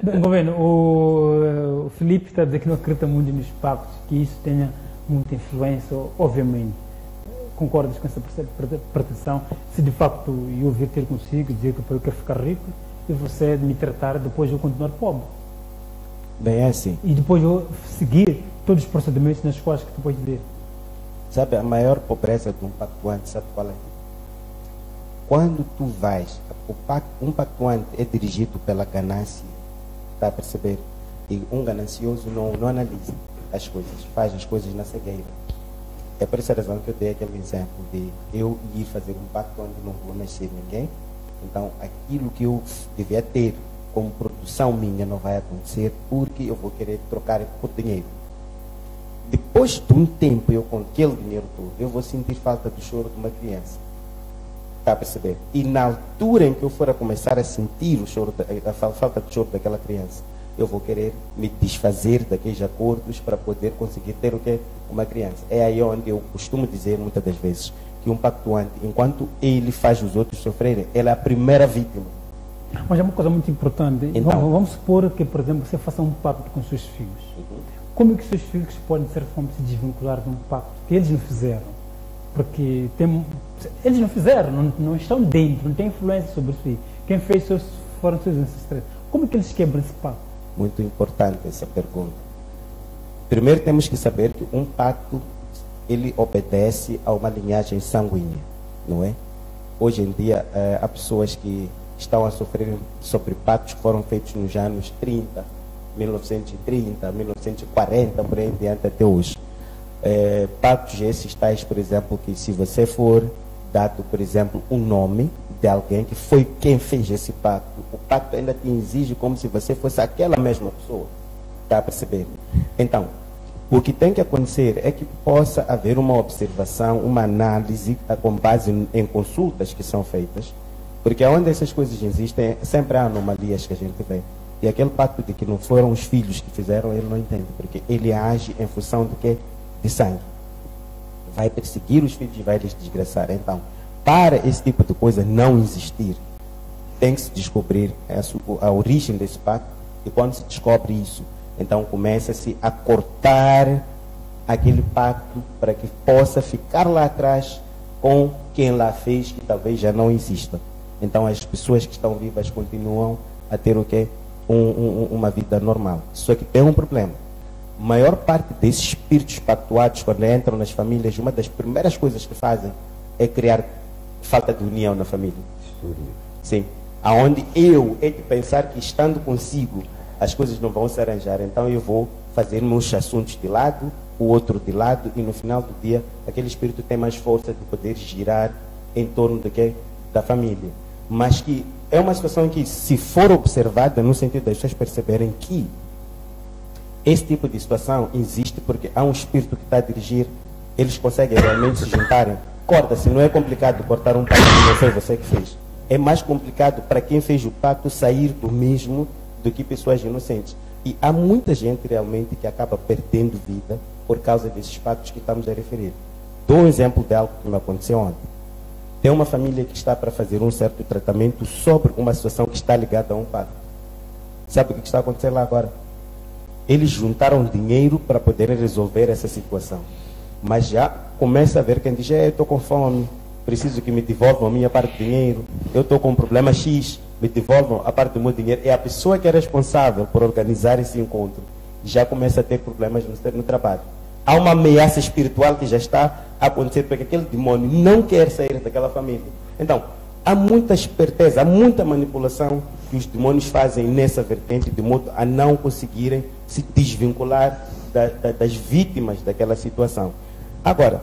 Bem, governo, o Filipe está a dizer que não acredita muito nos pactos, que isso tenha muita influência, obviamente. Concordas com essa percepção? Se de facto eu vir ter consigo, dizer que eu quero ficar rico e você me tratar, depois eu continuar pobre. Bem, é assim. E depois eu seguir todos os procedimentos nas quais que tu podes ver. Sabe, a maior pobreza de um pactuante, sabe qual é? Quando tu vais, um pactuante é dirigido pela ganância, está a perceber? E um ganancioso não analisa as coisas, faz as coisas na cegueira. É por essa razão que eu dei aquele exemplo de eu ir fazer um pacto onde não vou mexer ninguém. Então, aquilo que eu devia ter como produção minha não vai acontecer porque eu vou querer trocar por dinheiro. Depois de um tempo, eu com aquele dinheiro todo, eu vou sentir falta do choro de uma criança. Está a perceber? E na altura em que eu for a começar a sentir o choro, a falta de choro daquela criança, eu vou querer me desfazer daqueles acordos para poder conseguir ter o que? Uma criança. É aí onde eu costumo dizer muitas das vezes que um pactuante, enquanto ele faz os outros sofrerem, ele é a primeira vítima. Mas é uma coisa muito importante. Então, vamos supor que, por exemplo, você faça um pacto com seus filhos. Como é que seus filhos podem ser forma de se desvincular de um pacto que eles não fizeram? Porque eles não fizeram, não estão dentro, não têm influência sobre si. Quem fez foram seus ancestrais. Como é que eles quebram esse pacto? Muito importante essa pergunta. Primeiro temos que saber que um pacto, ele obedece a uma linhagem sanguínea, não é? Hoje em dia, há pessoas que estão a sofrer sobre pactos que foram feitos nos anos 30, 1930, 1940, por aí em diante até hoje. Pactos esses tais, por exemplo, que se você for dado, por exemplo, um nome de alguém que foi quem fez esse pacto, o pacto ainda te exige como se você fosse aquela mesma pessoa. Está a perceber? Então, o que tem que acontecer é que possa haver uma observação, uma análise com base em consultas que são feitas, porque onde essas coisas existem, sempre há anomalias que a gente vê. E aquele pacto de que não foram os filhos que fizeram, ele não entende, porque ele age em função de quê? De sangue. Vai perseguir os filhos e vai lhes desgraçar. Então, para esse tipo de coisa não existir, tem que se descobrir a origem desse pacto, e quando se descobre isso, então começa-se a cortar aquele pacto para que possa ficar lá atrás com quem lá fez, que talvez já não exista. Então as pessoas que estão vivas continuam a ter o quê? Uma vida normal. Só que tem um problema. A maior parte desses espíritos pactuados, quando entram nas famílias, uma das primeiras coisas que fazem é criar falta de união na família. Sim. Aonde eu é de pensar que estando consigo as coisas não vão se arranjar, então eu vou fazer meus assuntos de lado, o outro de lado, e no final do dia aquele espírito tem mais força de poder girar em torno de quê? Da família. Mas que é uma situação que, se for observada no sentido das pessoas perceberem que esse tipo de situação existe porque há um espírito que está a dirigir, eles conseguem realmente se juntarem. Corta-se, não é complicado cortar um pacto que não foi você que fez. É mais complicado para quem fez o pacto sair do mesmo do que pessoas inocentes. E há muita gente realmente que acaba perdendo vida por causa desses pactos que estamos a referir. Dou um exemplo de algo que me aconteceu ontem. Tem uma família que está para fazer um certo tratamento sobre uma situação que está ligada a um pacto. Sabe o que está acontecendo lá agora? Eles juntaram dinheiro para poderem resolver essa situação. Mas já começa a ver quem diz: eu estou com fome, preciso que me devolvam a minha parte do dinheiro, eu estou com um problema X, me devolvam a parte do meu dinheiro. É a pessoa que é responsável por organizar esse encontro já começa a ter problemas no trabalho. Há uma ameaça espiritual que já está a acontecer, porque aquele demônio não quer sair daquela família. Então, há muita esperteza, há muita manipulação que os demônios fazem nessa vertente, de modo a não conseguirem se desvincular das vítimas daquela situação. Agora,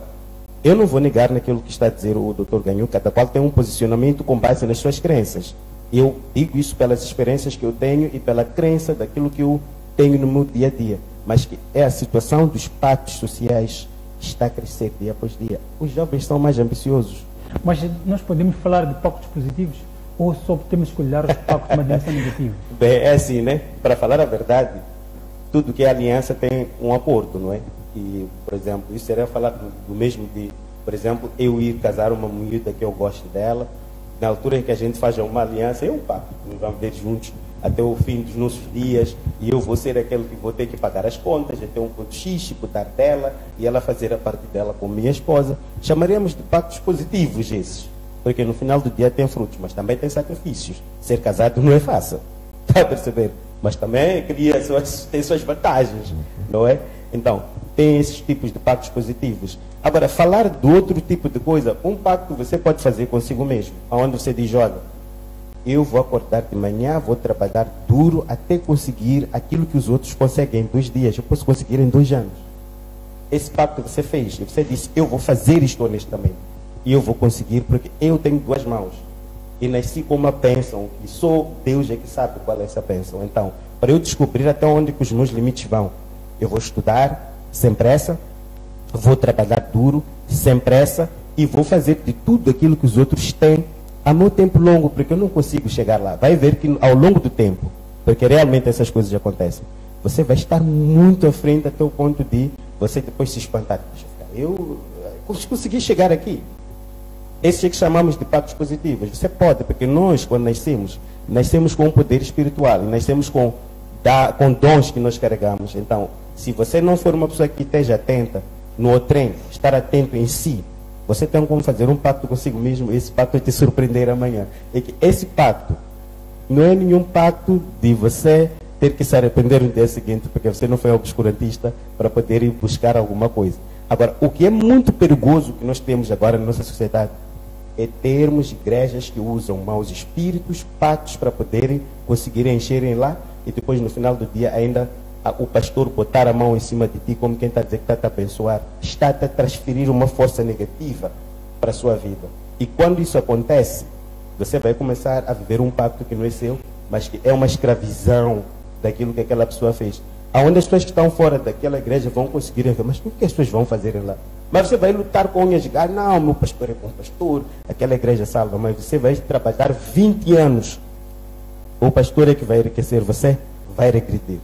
eu não vou negar naquilo que está a dizer o Dr. Ganhu, cada qual tem um posicionamento com base nas suas crenças. Eu digo isso pelas experiências que eu tenho e pela crença daquilo que eu tenho no meu dia a dia. Mas que é a situação dos pactos sociais que está a crescer dia após dia. Os jovens são mais ambiciosos. Mas nós podemos falar de pactos positivos ou só temos que olhar os pactos de uma dimensão negativa? Bem, é assim, né? Para falar a verdade, tudo que é aliança tem um acordo, não é? E, por exemplo, isso seria falar do mesmo de, por exemplo, eu ir casar uma mulher que eu gosto dela, na altura em que a gente faz uma aliança, é um pacto, vamos ver juntos, até o fim dos nossos dias, e eu vou ser aquele que vou ter que pagar as contas, até um ponto X, cuidar dela, e ela fazer a parte dela com minha esposa. Chamaremos de pactos positivos esses, porque no final do dia tem frutos, mas também tem sacrifícios. Ser casado não é fácil, está a perceber? Mas também tem suas vantagens, não é? Então, tem esses tipos de pactos positivos. Agora, falar de outro tipo de coisa, um pacto você pode fazer consigo mesmo, onde você diz, olha, eu vou acordar de manhã, vou trabalhar duro até conseguir aquilo que os outros conseguem em 2 dias, eu posso conseguir em 2 anos. Esse pacto você fez, você disse, eu vou fazer isto honestamente, e eu vou conseguir porque eu tenho 2 mãos, e nasci com uma bênção, e só Deus é que sabe qual é essa bênção. Então, para eu descobrir até onde que os meus limites vão, eu vou estudar sem pressa, vou trabalhar duro, sem pressa, e vou fazer de tudo aquilo que os outros têm a meu tempo longo, porque eu não consigo chegar lá. Vai ver que ao longo do tempo, porque realmente essas coisas acontecem, você vai estar muito à frente até o ponto de você depois se espantar. Eu consegui chegar aqui. Esses é que chamamos de pactos positivos. Você pode, porque nós, quando nascemos com um poder espiritual, nascemos com dons que nós carregamos. Então, se você não for uma pessoa que esteja atenta no trem, estar atento em si, você tem como fazer um pacto consigo mesmo, esse pacto vai te surpreender amanhã. É que esse pacto não é nenhum pacto de você ter que se arrepender no dia seguinte, porque você não foi obscurantista para poder ir buscar alguma coisa. Agora, o que é muito perigoso que nós temos agora na nossa sociedade é termos igrejas que usam maus espíritos, pactos para poderem conseguir encherem lá e depois no final do dia ainda o pastor botar a mão em cima de ti como quem está a dizer que está a te abençoar, está a transferir uma força negativa para a sua vida. E quando isso acontece, você vai começar a viver um pacto que não é seu, mas que é uma escravidão daquilo que aquela pessoa fez. Aonde as pessoas que estão fora daquela igreja vão conseguir ver, mas o que as pessoas vão fazer lá? Mas você vai lutar com unhas de galo, não, meu pastor é bom pastor, aquela igreja salva, mas você vai trabalhar 20 anos. O pastor é que vai enriquecer, você vai regredir.